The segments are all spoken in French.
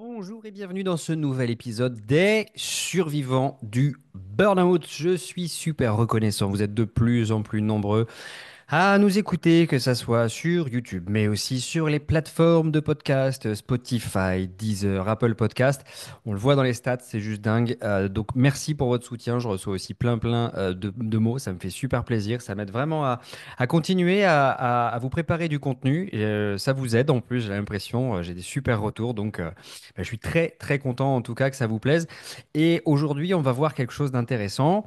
Bonjour et bienvenue dans ce nouvel épisode des survivants du burn-out. Je suis super reconnaissant, vous êtes de plus en plus nombreux à nous écouter, que ça soit sur YouTube, mais aussi sur les plateformes de podcast, Spotify, Deezer, Apple Podcast. On le voit dans les stats, c'est juste dingue. Donc merci pour votre soutien. Je reçois aussi plein de mots. Ça me fait super plaisir. Ça m'aide vraiment à continuer à vous préparer du contenu. Et, ça vous aide en plus, j'ai l'impression. J'ai des super retours. Donc je suis très content en tout cas que ça vous plaise. Et aujourd'hui, on va voir quelque chose d'intéressant.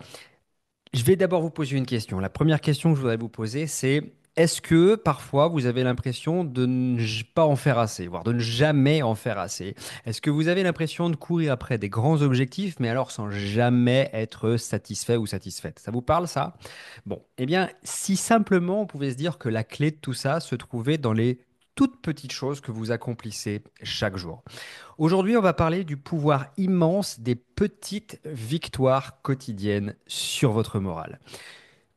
Je vais d'abord vous poser une question. La première question que je voudrais vous poser, c'est est-ce que parfois vous avez l'impression de ne pas en faire assez, voire de ne jamais en faire assez? Est-ce que vous avez l'impression de courir après des grands objectifs, mais alors sans jamais être satisfait ou satisfaite? Ça vous parle, ça? Bon, eh bien, si simplement on pouvait se dire que la clé de tout ça se trouvait dans les toutes petites choses que vous accomplissez chaque jour. Aujourd'hui, on va parler du pouvoir immense des petites victoires quotidiennes sur votre morale.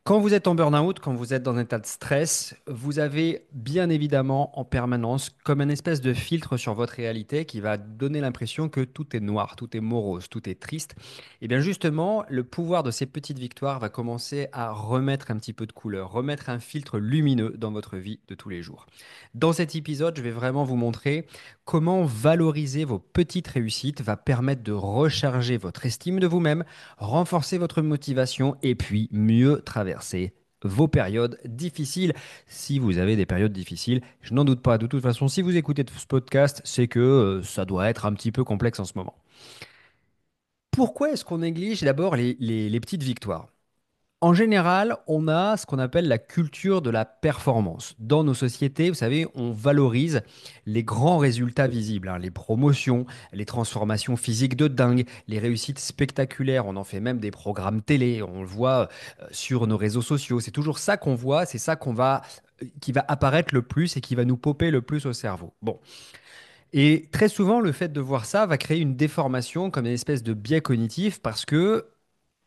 Quand vous êtes en burn-out, quand vous êtes dans un état de stress, vous avez bien évidemment en permanence comme un espèce de filtre sur votre réalité qui va donner l'impression que tout est noir, tout est morose, tout est triste. Et bien justement, le pouvoir de ces petites victoires va commencer à remettre un petit peu de couleur, remettre un filtre lumineux dans votre vie de tous les jours. Dans cet épisode, je vais vraiment vous montrer comment valoriser vos petites réussites va permettre de recharger votre estime de vous-même, renforcer votre motivation et puis mieux traverser vos périodes difficiles. Si vous avez des périodes difficiles, je n'en doute pas. De toute façon, si vous écoutez ce podcast, c'est que ça doit être un petit peu complexe en ce moment. Pourquoi est-ce qu'on néglige d'abord les petites victoires? En général, on a ce qu'on appelle la culture de la performance. Dans nos sociétés, vous savez, on valorise les grands résultats visibles, hein, les promotions, les transformations physiques de dingue, les réussites spectaculaires. On en fait même des programmes télé, on le voit sur nos réseaux sociaux. C'est toujours ça qu'on voit, c'est ça qui va apparaître le plus et qui va nous popper le plus au cerveau. Bon. Et très souvent, le fait de voir ça va créer une déformation comme une espèce de biais cognitif parce que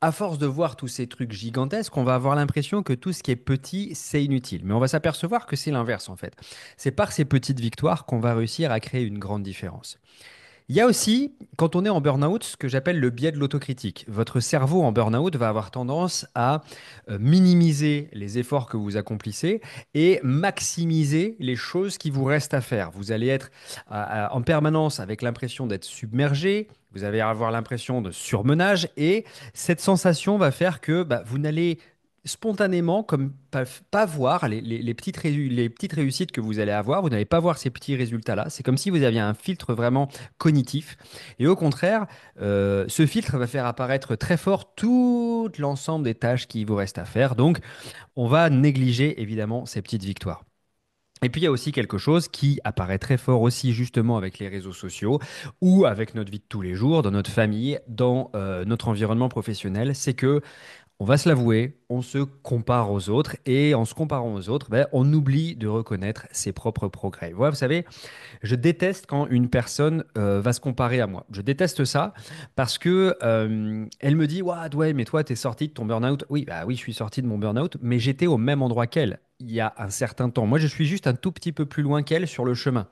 à force de voir tous ces trucs gigantesques, on va avoir l'impression que tout ce qui est petit, c'est inutile. Mais on va s'apercevoir que c'est l'inverse en fait. C'est par ces petites victoires qu'on va réussir à créer une grande différence. Il y a aussi, quand on est en burn-out, ce que j'appelle le biais de l'autocritique. Votre cerveau en burn-out va avoir tendance à minimiser les efforts que vous accomplissez et maximiser les choses qui vous restent à faire. Vous allez être en permanence avec l'impression d'être submergé, vous allez avoir l'impression de surmenage et cette sensation va faire que vous n'allez spontanément, comme pas voir les petites réussites que vous allez avoir, vous n'allez pas voir ces petits résultats-là. C'est comme si vous aviez un filtre vraiment cognitif. Et au contraire, ce filtre va faire apparaître très fort tout l'ensemble des tâches qui vous restent à faire. Donc, on va négliger évidemment ces petites victoires. Et puis il y a aussi quelque chose qui apparaît très fort aussi justement avec les réseaux sociaux ou avec notre vie de tous les jours, dans notre famille, dans notre environnement professionnel, c'est que on va se l'avouer, on se compare aux autres et en se comparant aux autres, on oublie de reconnaître ses propres progrès. Vous savez, je déteste quand une personne va se comparer à moi. Je déteste ça parce que elle me dit ouais, mais toi, t'es sorti de ton burn-out. Oui, bah oui, je suis sorti de mon burn-out, mais j'étais au même endroit qu'elle il y a un certain temps. Moi, je suis juste un tout petit peu plus loin qu'elle sur le chemin.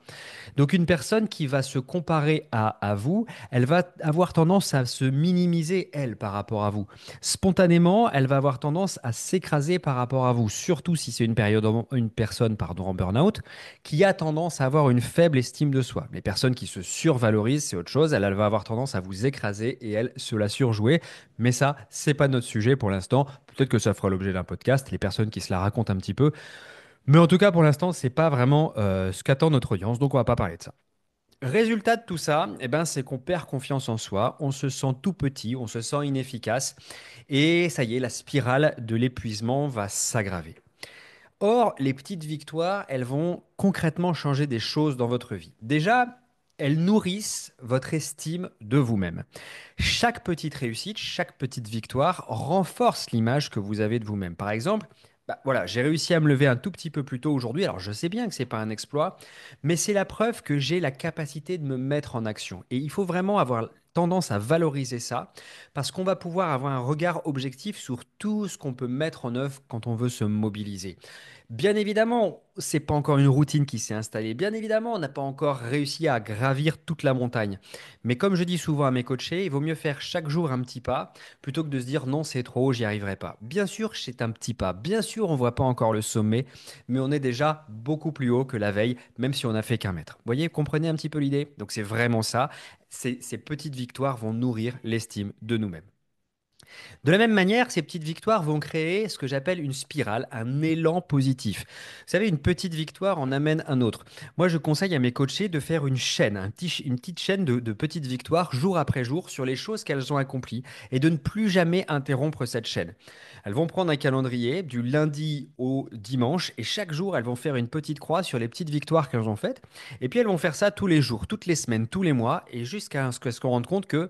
Donc une personne qui va se comparer à vous, elle va avoir tendance à se minimiser, elle, par rapport à vous. Spontanément, elle va avoir tendance à s'écraser par rapport à vous, surtout si c'est une personne en burn-out, qui a tendance à avoir une faible estime de soi. Les personnes qui se survalorisent, c'est autre chose, elle va avoir tendance à vous écraser et elle se la surjouer. Mais ça, c'est pas notre sujet pour l'instant. Peut-être que ça fera l'objet d'un podcast, les personnes qui se la racontent un petit peu. Mais en tout cas, pour l'instant, c'est pas vraiment ce qu'attend notre audience, donc on va pas parler de ça. Résultat de tout ça, c'est qu'on perd confiance en soi, on se sent tout petit, on se sent inefficace, et ça y est, la spirale de l'épuisement va s'aggraver. Or, les petites victoires, elles vont concrètement changer des choses dans votre vie. Déjà, elles nourrissent votre estime de vous-même. Chaque petite réussite, chaque petite victoire renforce l'image que vous avez de vous-même. Par exemple, voilà, j'ai réussi à me lever un tout petit peu plus tôt aujourd'hui. Alors, je sais bien que c'est pas un exploit, mais c'est la preuve que j'ai la capacité de me mettre en action. Et il faut vraiment avoir tendance à valoriser ça parce qu'on va pouvoir avoir un regard objectif sur tout ce qu'on peut mettre en œuvre quand on veut se mobiliser. Bien évidemment, c'est pas encore une routine qui s'est installée. Bien évidemment, on n'a pas encore réussi à gravir toute la montagne. Mais comme je dis souvent à mes coachés, il vaut mieux faire chaque jour un petit pas plutôt que de se dire non, c'est trop, j'y arriverai pas. Bien sûr, c'est un petit pas. Bien sûr, on voit pas encore le sommet, mais on est déjà beaucoup plus haut que la veille, même si on n'a fait qu'un mètre. Vous voyez, comprenez un petit peu l'idée? Donc c'est vraiment ça. Ces petites victoires vont nourrir l'estime de nous-mêmes. De la même manière, ces petites victoires vont créer ce que j'appelle une spirale, un élan positif. Vous savez, une petite victoire en amène un autre. Moi, je conseille à mes coachés de faire une chaîne, une petite chaîne de petites victoires jour après jour sur les choses qu'elles ont accomplies et de ne plus jamais interrompre cette chaîne. Elles vont prendre un calendrier du lundi au dimanche et chaque jour, elles vont faire une petite croix sur les petites victoires qu'elles ont faites. Et puis, elles vont faire ça tous les jours, toutes les semaines, tous les mois et jusqu'à ce qu'on rende compte que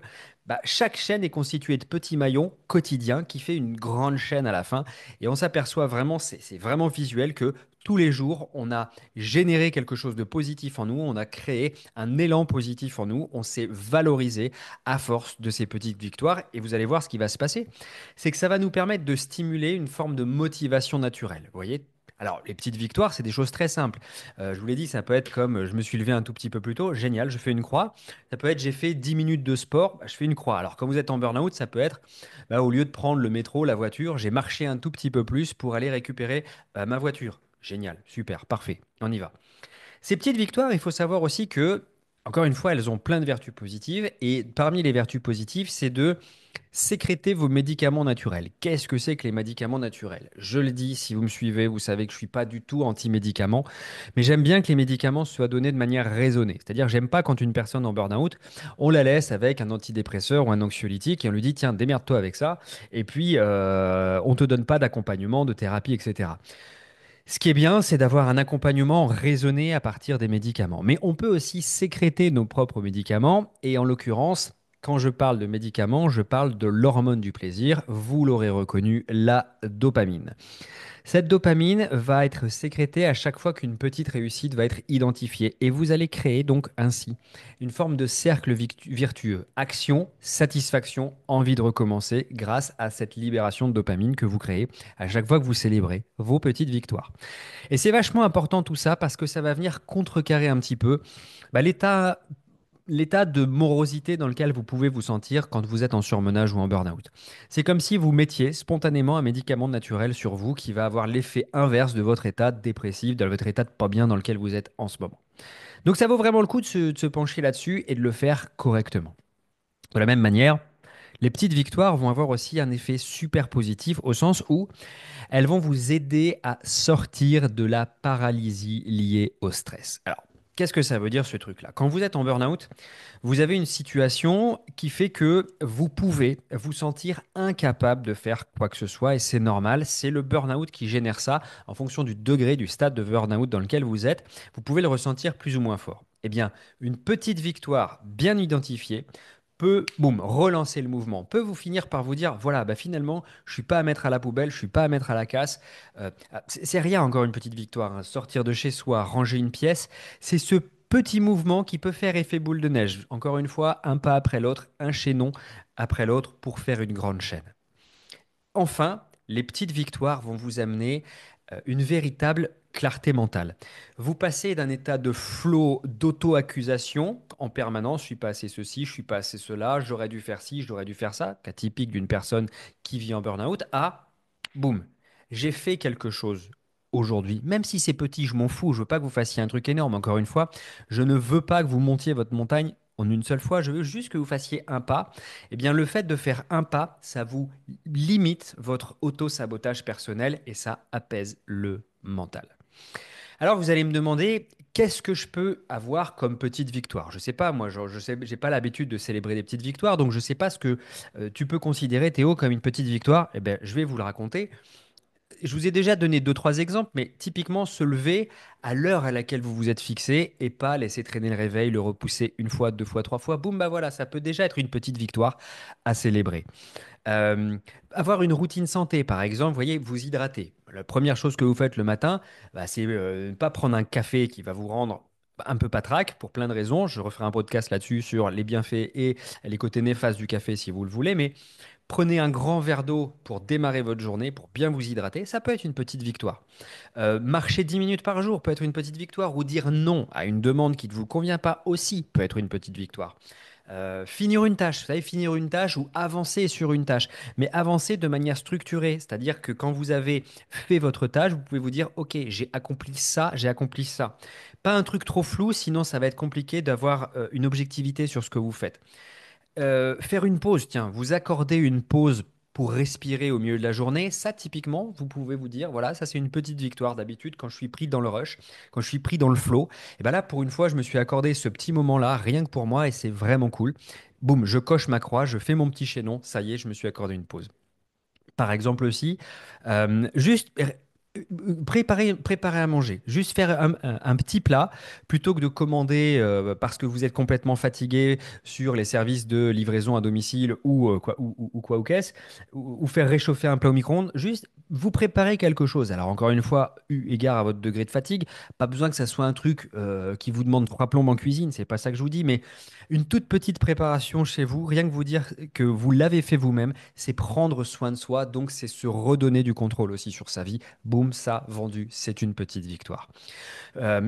chaque chaîne est constituée de petits maillons quotidiens qui fait une grande chaîne à la fin. Et on s'aperçoit vraiment, c'est vraiment visuel que tous les jours, on a généré quelque chose de positif en nous, on a créé un élan positif en nous, on s'est valorisé à force de ces petites victoires. Et vous allez voir ce qui va se passer, c'est que ça va nous permettre de stimuler une forme de motivation naturelle. Vous voyez? Alors, les petites victoires, c'est des choses très simples. Je vous l'ai dit, ça peut être comme je me suis levé un tout petit peu plus tôt, génial, je fais une croix. Ça peut être j'ai fait 10 minutes de sport, je fais une croix. Alors quand vous êtes en burn-out, ça peut être au lieu de prendre le métro, la voiture, j'ai marché un tout petit peu plus pour aller récupérer ma voiture. Génial, super, parfait, on y va. Ces petites victoires, il faut savoir aussi que, encore une fois, elles ont plein de vertus positives. Et parmi les vertus positives, c'est de sécréter vos médicaments naturels. Qu'est-ce que c'est que les médicaments naturels? Je le dis, si vous me suivez, vous savez que je ne suis pas du tout anti-médicaments, mais j'aime bien que les médicaments soient donnés de manière raisonnée. C'est-à-dire, j'aime pas quand une personne en burn-out, on la laisse avec un antidépresseur ou un anxiolytique et on lui dit, tiens, démerde-toi avec ça, et puis on te donne pas d'accompagnement, de thérapie, etc. Ce qui est bien, c'est d'avoir un accompagnement raisonné à partir des médicaments. Mais on peut aussi sécréter nos propres médicaments. Et en l'occurrence, quand je parle de médicaments, je parle de l'hormone du plaisir. Vous l'aurez reconnu, la dopamine. Cette dopamine va être sécrétée à chaque fois qu'une petite réussite va être identifiée. Et vous allez créer donc ainsi une forme de cercle virtueux. Action, satisfaction, envie de recommencer grâce à cette libération de dopamine que vous créez à chaque fois que vous célébrez vos petites victoires. Et c'est vachement important tout ça parce que ça va venir contrecarrer un petit peu l'état de morosité dans lequel vous pouvez vous sentir quand vous êtes en surmenage ou en burn-out. C'est comme si vous mettiez spontanément un médicament naturel sur vous qui va avoir l'effet inverse de votre état dépressif, de votre état de pas bien dans lequel vous êtes en ce moment. Donc ça vaut vraiment le coup de se pencher là-dessus et de le faire correctement. De la même manière, les petites victoires vont avoir aussi un effet super positif au sens où elles vont vous aider à sortir de la paralysie liée au stress. Alors, qu'est-ce que ça veut dire ce truc-là? Quand vous êtes en burn-out, vous avez une situation qui fait que vous pouvez vous sentir incapable de faire quoi que ce soit et c'est normal. C'est le burn-out qui génère ça en fonction du degré, du stade de burn-out dans lequel vous êtes. Vous pouvez le ressentir plus ou moins fort. Eh bien, une petite victoire bien identifiée peut, boum, relancer le mouvement, peut vous finir par vous dire, voilà, finalement, je suis pas à mettre à la poubelle, je suis pas à mettre à la casse. C'est rien encore une petite victoire, hein. Sortir de chez soi, ranger une pièce, c'est ce petit mouvement qui peut faire effet boule de neige. Encore une fois, un pas après l'autre, un chaînon après l'autre pour faire une grande chaîne. Enfin, les petites victoires vont vous amener une véritable clarté mentale. Vous passez d'un état de flot d'auto-accusation en permanence, je suis pas assez ceci, je suis pas assez cela, j'aurais dû faire ci, j'aurais dû faire ça, cas typique d'une personne qui vit en burn-out, à boum, j'ai fait quelque chose aujourd'hui, même si c'est petit, je m'en fous, je veux pas que vous fassiez un truc énorme, encore une fois, je ne veux pas que vous montiez votre montagne en une seule fois, je veux juste que vous fassiez un pas. Eh bien, le fait de faire un pas, ça vous limite votre auto-sabotage personnel et ça apaise le mental. Alors, vous allez me demander, qu'est-ce que je peux avoir comme petite victoire? Je sais pas, moi, je sais, j'ai pas l'habitude de célébrer des petites victoires, donc je sais pas ce que tu peux considérer, Théo, comme une petite victoire. Eh bien, je vais vous le raconter. Je vous ai déjà donné deux, trois exemples, mais typiquement se lever à l'heure à laquelle vous vous êtes fixé et pas laisser traîner le réveil, le repousser une fois, deux fois, trois fois. Boum, voilà, ça peut déjà être une petite victoire à célébrer. Euh, Avoir une routine santé, par exemple, vous voyez, vous hydrater. La première chose que vous faites le matin, c'est ne pas prendre un café qui va vous rendre un peu patraque pour plein de raisons. Je referai un podcast là-dessus sur les bienfaits et les côtés néfastes du café si vous le voulez, mais prenez un grand verre d'eau pour démarrer votre journée, pour bien vous hydrater, ça peut être une petite victoire. Marcher 10 minutes par jour peut être une petite victoire, ou dire non à une demande qui ne vous convient pas aussi peut être une petite victoire. Finir une tâche, vous savez, finir une tâche ou avancer sur une tâche, mais avancer de manière structurée, c'est-à-dire que quand vous avez fait votre tâche, vous pouvez vous dire, ok, j'ai accompli ça, j'ai accompli ça. Pas un truc trop flou, sinon ça va être compliqué d'avoir une objectivité sur ce que vous faites. Faire une pause, tiens, vous accorder une pause pour respirer au milieu de la journée, ça typiquement, vous pouvez vous dire, voilà, ça c'est une petite victoire d'habitude quand je suis pris dans le rush, quand je suis pris dans le flow. Et bien là, pour une fois, je me suis accordé ce petit moment-là, rien que pour moi, et c'est vraiment cool. Boum, je coche ma croix, je fais mon petit chaînon, ça y est, je me suis accordé une pause. Par exemple aussi, juste préparer à manger, juste faire un petit plat plutôt que de commander parce que vous êtes complètement fatigué sur les services de livraison à domicile ou quoi ou qu'est-ce, ou faire réchauffer un plat au micro-ondes, juste vous préparez quelque chose. Alors encore une fois, eu égard à votre degré de fatigue, pas besoin que ça soit un truc qui vous demande trois plombes en cuisine, c'est pas ça que je vous dis, mais une toute petite préparation chez vous, rien que vous dire que vous l'avez fait vous-même, c'est prendre soin de soi, donc c'est se redonner du contrôle aussi sur sa vie. Boum, ça, vendu, c'est une petite victoire.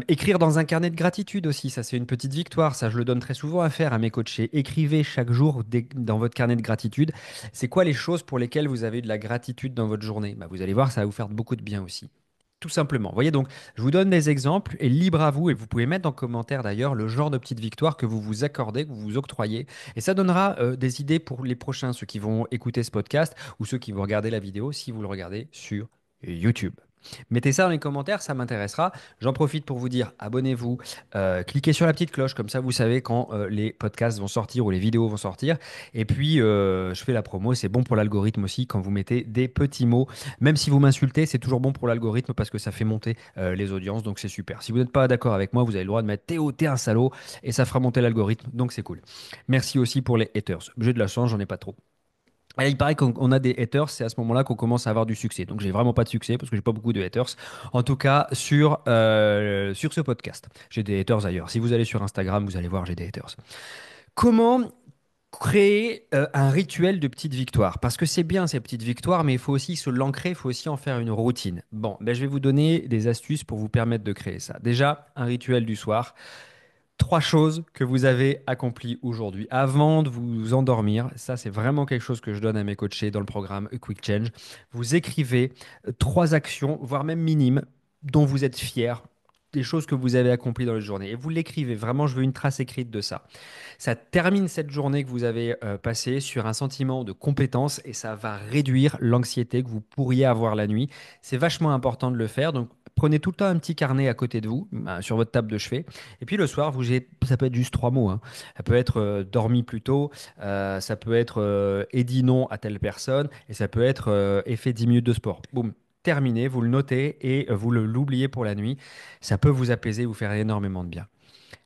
Écrire dans un carnet de gratitude aussi, ça c'est une petite victoire, ça je le donne très souvent à faire à mes coachés. Écrivez chaque jour dans votre carnet de gratitude, c'est quoi les choses pour lesquelles vous avez eu de la gratitude dans votre journée. Bah, vous allez voir, ça va vous faire beaucoup de bien aussi. Tout simplement. Vous voyez donc, je vous donne des exemples et libre à vous, et vous pouvez mettre en commentaire d'ailleurs le genre de petite victoire que vous vous accordez, que vous vous octroyez, et ça donnera des idées pour les prochains, ceux qui vont écouter ce podcast ou ceux qui vont regarder la vidéo si vous le regardez sur YouTube. Mettez ça dans les commentaires, ça m'intéressera. J'en profite pour vous dire, abonnez-vous, cliquez sur la petite cloche, comme ça vous savez quand les podcasts vont sortir ou les vidéos vont sortir. Et puis, je fais la promo, c'est bon pour l'algorithme aussi quand vous mettez des petits mots. Même si vous m'insultez, c'est toujours bon pour l'algorithme parce que ça fait monter les audiences, donc c'est super. Si vous n'êtes pas d'accord avec moi, vous avez le droit de mettre Théo, t'es un salaud, et ça fera monter l'algorithme, donc c'est cool. Merci aussi pour les haters. J'ai de la chance, j'en ai pas trop. Et il paraît qu'on a des haters, c'est à ce moment-là qu'on commence à avoir du succès. Donc j'ai vraiment pas de succès parce que j'ai pas beaucoup de haters. En tout cas, sur ce podcast. J'ai des haters ailleurs. Si vous allez sur Instagram, vous allez voir, j'ai des haters. Comment créer un rituel de petites victoires? Parce que c'est bien ces petites victoires, mais il faut aussi se l'ancrer, il faut aussi en faire une routine. Bon, ben, je vais vous donner des astuces pour vous permettre de créer ça. Déjà, un rituel du soir. Trois choses que vous avez accomplies aujourd'hui avant de vous endormir. Ça, c'est vraiment quelque chose que je donne à mes coachés dans le programme A Quick Change. Vous écrivez trois actions, voire même minimes, dont vous êtes fier, des choses que vous avez accomplies dans la journée. Et vous l'écrivez. Vraiment, je veux une trace écrite de ça. Ça termine cette journée que vous avez passée sur un sentiment de compétence et ça va réduire l'anxiété que vous pourriez avoir la nuit. C'est vachement important de le faire. Donc, prenez tout le temps un petit carnet à côté de vous, sur votre table de chevet. Et puis le soir, ça peut être juste trois mots, hein. Ça peut être dormi plus tôt, ça peut être et dit non à telle personne, et ça peut être et fait 10 minutes de sport. Boum, terminé, vous le notez et l'oubliez pour la nuit. Ça peut vous apaiser, vous faire énormément de bien.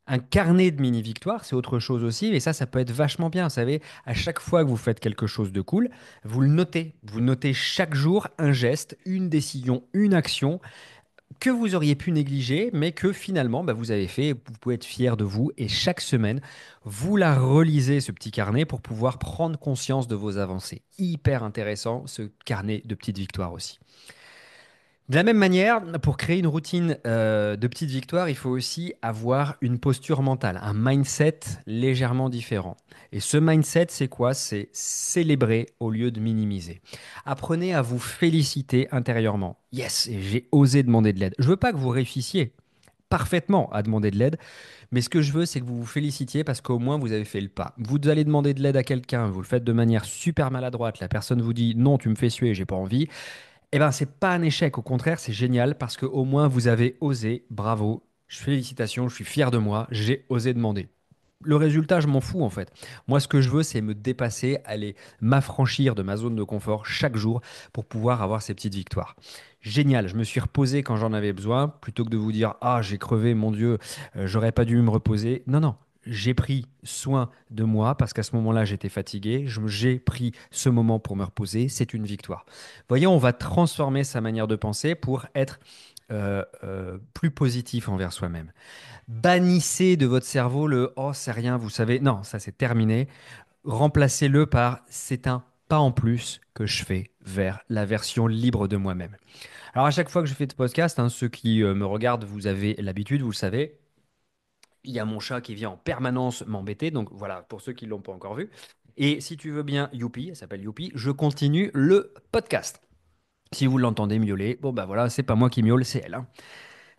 Un carnet de mini-victoires, c'est autre chose aussi, et ça peut être vachement bien. Vous savez, à chaque fois que vous faites quelque chose de cool, vous le notez. Vous notez chaque jour un geste, une décision, une action que vous auriez pu négliger, mais que finalement bah, vous avez fait. Vous pouvez être fier de vous, et chaque semaine, vous la relisez, ce petit carnet, pour pouvoir prendre conscience de vos avancées. Hyper intéressant, ce carnet de petites victoires aussi. De la même manière, pour créer une routine de petites victoires, il faut aussi avoir une posture mentale, un mindset légèrement différent. Et ce mindset, c'est quoi? C'est célébrer au lieu de minimiser. Apprenez à vous féliciter intérieurement. Yes, j'ai osé demander de l'aide. Je veux pas que vous réussissiez parfaitement à demander de l'aide, mais ce que je veux, c'est que vous vous félicitiez parce qu'au moins vous avez fait le pas. Vous allez demander de l'aide à quelqu'un, vous le faites de manière super maladroite, la personne vous dit non, tu me fais suer, j'ai pas envie. Eh ben, c'est pas un échec, au contraire, c'est génial parce que au moins vous avez osé. Bravo, félicitations, je suis fier de moi, j'ai osé demander. Le résultat, je m'en fous en fait. Moi, ce que je veux, c'est me dépasser, aller m'affranchir de ma zone de confort chaque jour pour pouvoir avoir ces petites victoires. Génial, je me suis reposé quand j'en avais besoin, plutôt que de vous dire, ah, j'ai crevé, mon Dieu, j'aurais pas dû me reposer. Non, non, j'ai pris soin de moi parce qu'à ce moment-là, j'étais fatigué. J'ai pris ce moment pour me reposer. C'est une victoire. Voyez, on va transformer sa manière de penser pour être plus positif envers soi-même. Bannissez de votre cerveau le «oh, c'est rien, vous savez». Non, ça c'est terminé. Remplacez-le par «c'est un pas en plus que je fais vers la version libre de moi-même». Alors à chaque fois que je fais ce podcast, hein, ceux qui me regardent, vous avez l'habitude, vous le savez, il y a mon chat qui vient en permanence m'embêter. Donc voilà, pour ceux qui ne l'ont pas encore vu. Et si tu veux bien, Youpi, elle s'appelle Youpi, je continue le podcast. Si vous l'entendez miauler, bon bah voilà, c'est pas moi qui miaule, c'est elle, hein.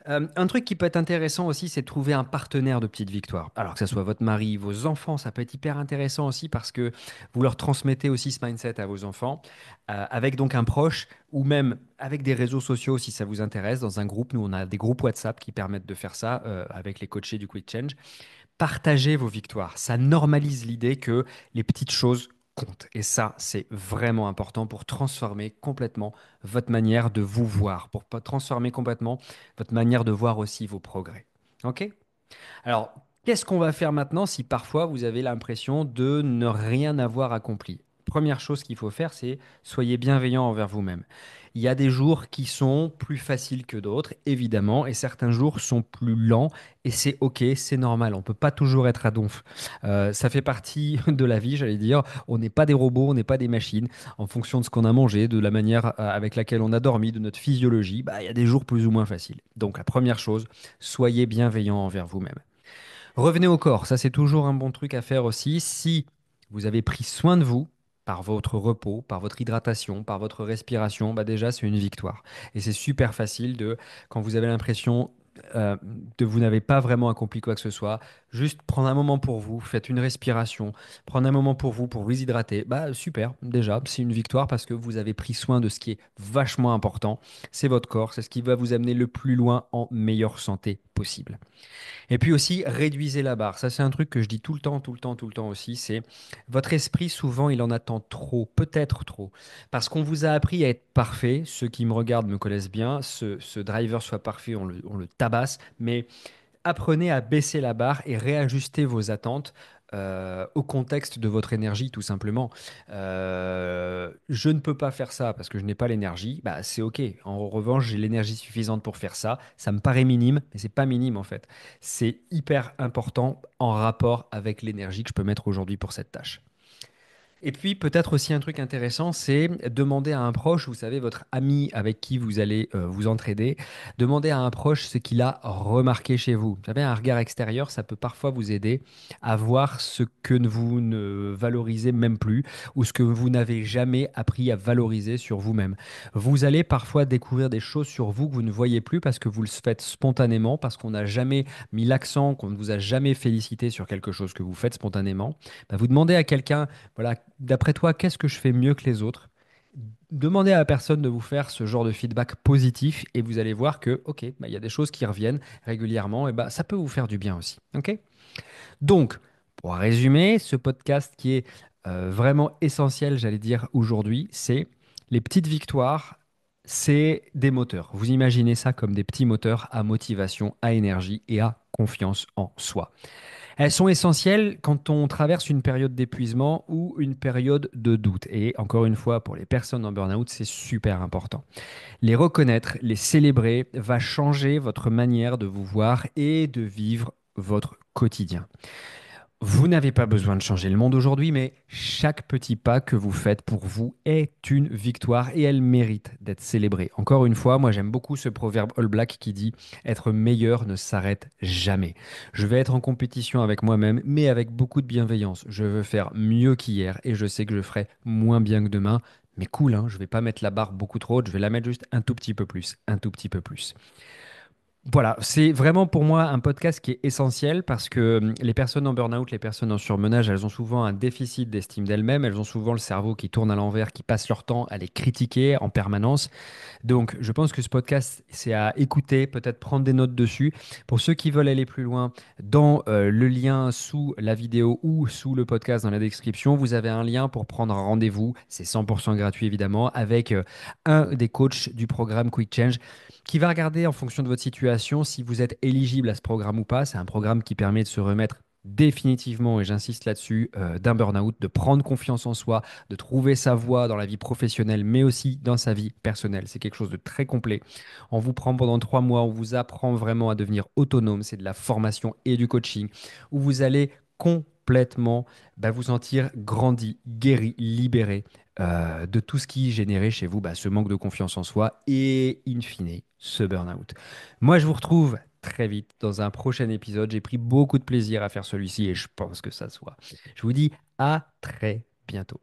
Un truc qui peut être intéressant aussi, c'est de trouver un partenaire de petite victoire. Alors que ce soit votre mari, vos enfants, ça peut être hyper intéressant aussi parce que vous leur transmettez aussi ce mindset à vos enfants, avec donc un proche ou même avec des réseaux sociaux si ça vous intéresse. Dans un groupe, nous on a des groupes WhatsApp qui permettent de faire ça avec les coachés du Quick Change. Partagez vos victoires. Ça normalise l'idée que les petites choses comptent. Et ça, c'est vraiment important pour transformer complètement votre manière de vous voir, pour transformer complètement votre manière de voir aussi vos progrès. OK? Alors, qu'est-ce qu'on va faire maintenant si parfois vous avez l'impression de ne rien avoir accompli? Première chose qu'il faut faire, c'est soyez bienveillant envers vous-même. Il y a des jours qui sont plus faciles que d'autres, évidemment, et certains jours sont plus lents, et c'est OK, c'est normal. On ne peut pas toujours être à donf. Ça fait partie de la vie, j'allais dire. On n'est pas des robots, on n'est pas des machines. En fonction de ce qu'on a mangé, de la manière avec laquelle on a dormi, de notre physiologie, bah, il y a des jours plus ou moins faciles. Donc la première chose, soyez bienveillant envers vous-même. Revenez au corps, ça c'est toujours un bon truc à faire aussi. Si vous avez pris soin de vous par votre repos, par votre hydratation, par votre respiration, bah déjà c'est une victoire. Et c'est super facile de, quand vous avez l'impression euh, de vous n'avez pas vraiment accompli quoi que ce soit, juste prendre un moment pour vous, faites une respiration, prendre un moment pour vous hydrater, bah super, déjà c'est une victoire parce que vous avez pris soin de ce qui est vachement important, c'est votre corps, c'est ce qui va vous amener le plus loin en meilleure santé possible. Et puis aussi, réduisez la barre. Ça, c'est un truc que je dis tout le temps, tout le temps, tout le temps aussi. C'est votre esprit, souvent, il en attend trop, peut-être trop. Parce qu'on vous a appris à être parfait. Ceux qui me regardent me connaissent bien. Ce driver soit parfait, on le tabasse. Mais apprenez à baisser la barre et réajuster vos attentes au contexte de votre énergie, tout simplement. Je ne peux pas faire ça parce que je n'ai pas l'énergie. Bah, c'est OK. En revanche, j'ai l'énergie suffisante pour faire ça. Ça me paraît minime, mais c'est pas minime en fait. C'est hyper important en rapport avec l'énergie que je peux mettre aujourd'hui pour cette tâche. Et puis peut-être aussi un truc intéressant, c'est demander à un proche, vous savez, votre ami avec qui vous allez vous entraider, demander à un proche ce qu'il a remarqué chez vous. Vous savez, un regard extérieur, ça peut parfois vous aider à voir ce que vous ne valorisez même plus ou ce que vous n'avez jamais appris à valoriser sur vous-même. Vous allez parfois découvrir des choses sur vous que vous ne voyez plus parce que vous le faites spontanément, parce qu'on n'a jamais mis l'accent, qu'on ne vous a jamais félicité sur quelque chose que vous faites spontanément. Bah, vous demandez à quelqu'un, voilà, d'après toi, qu'est-ce que je fais mieux que les autres? Demandez à la personne de vous faire ce genre de feedback positif et vous allez voir que, ok, bah, il y a des choses qui reviennent régulièrement et bah, ça peut vous faire du bien aussi. Ok? Donc, pour résumer, ce podcast qui est vraiment essentiel, j'allais dire aujourd'hui, c'est les petites victoires, c'est des moteurs. Vous imaginez ça comme des petits moteurs à motivation, à énergie et à confiance en soi. Elles sont essentielles quand on traverse une période d'épuisement ou une période de doute. Et encore une fois, pour les personnes en burn-out, c'est super important. Les reconnaître, les célébrer va changer votre manière de vous voir et de vivre votre quotidien. Vous n'avez pas besoin de changer le monde aujourd'hui, mais chaque petit pas que vous faites pour vous est une victoire et elle mérite d'être célébrée. Encore une fois, moi j'aime beaucoup ce proverbe All Black qui dit être meilleur ne s'arrête jamais. Je vais être en compétition avec moi-même, mais avec beaucoup de bienveillance. Je veux faire mieux qu'hier et je sais que je ferai moins bien que demain. Mais cool, hein, je vais pas mettre la barre beaucoup trop haute, je vais la mettre juste un tout petit peu plus, un tout petit peu plus. Voilà, c'est vraiment pour moi un podcast qui est essentiel parce que les personnes en burn-out, les personnes en surmenage, elles ont souvent un déficit d'estime d'elles-mêmes, elles ont souvent le cerveau qui tourne à l'envers, qui passe leur temps à les critiquer en permanence. Donc, je pense que ce podcast, c'est à écouter, peut-être prendre des notes dessus. Pour ceux qui veulent aller plus loin, dans le lien sous la vidéo ou sous le podcast dans la description, vous avez un lien pour prendre un rendez-vous. C'est 100% gratuit évidemment, avec un des coachs du programme Quick Change qui va regarder en fonction de votre situation si vous êtes éligible à ce programme ou pas. C'est un programme qui permet de se remettre définitivement, et j'insiste là-dessus, d'un burn-out, de prendre confiance en soi, de trouver sa voie dans la vie professionnelle, mais aussi dans sa vie personnelle. C'est quelque chose de très complet. On vous prend pendant 3 mois, on vous apprend vraiment à devenir autonome. C'est de la formation et du coaching, où vous allez complètement vous sentir grandi, guéri, libéré de tout ce qui générait chez vous ce manque de confiance en soi et, in fine, ce burn-out. Moi, je vous retrouve très vite dans un prochain épisode. J'ai pris beaucoup de plaisir à faire celui-ci et je pense que ça se voit. Je vous dis à très bientôt.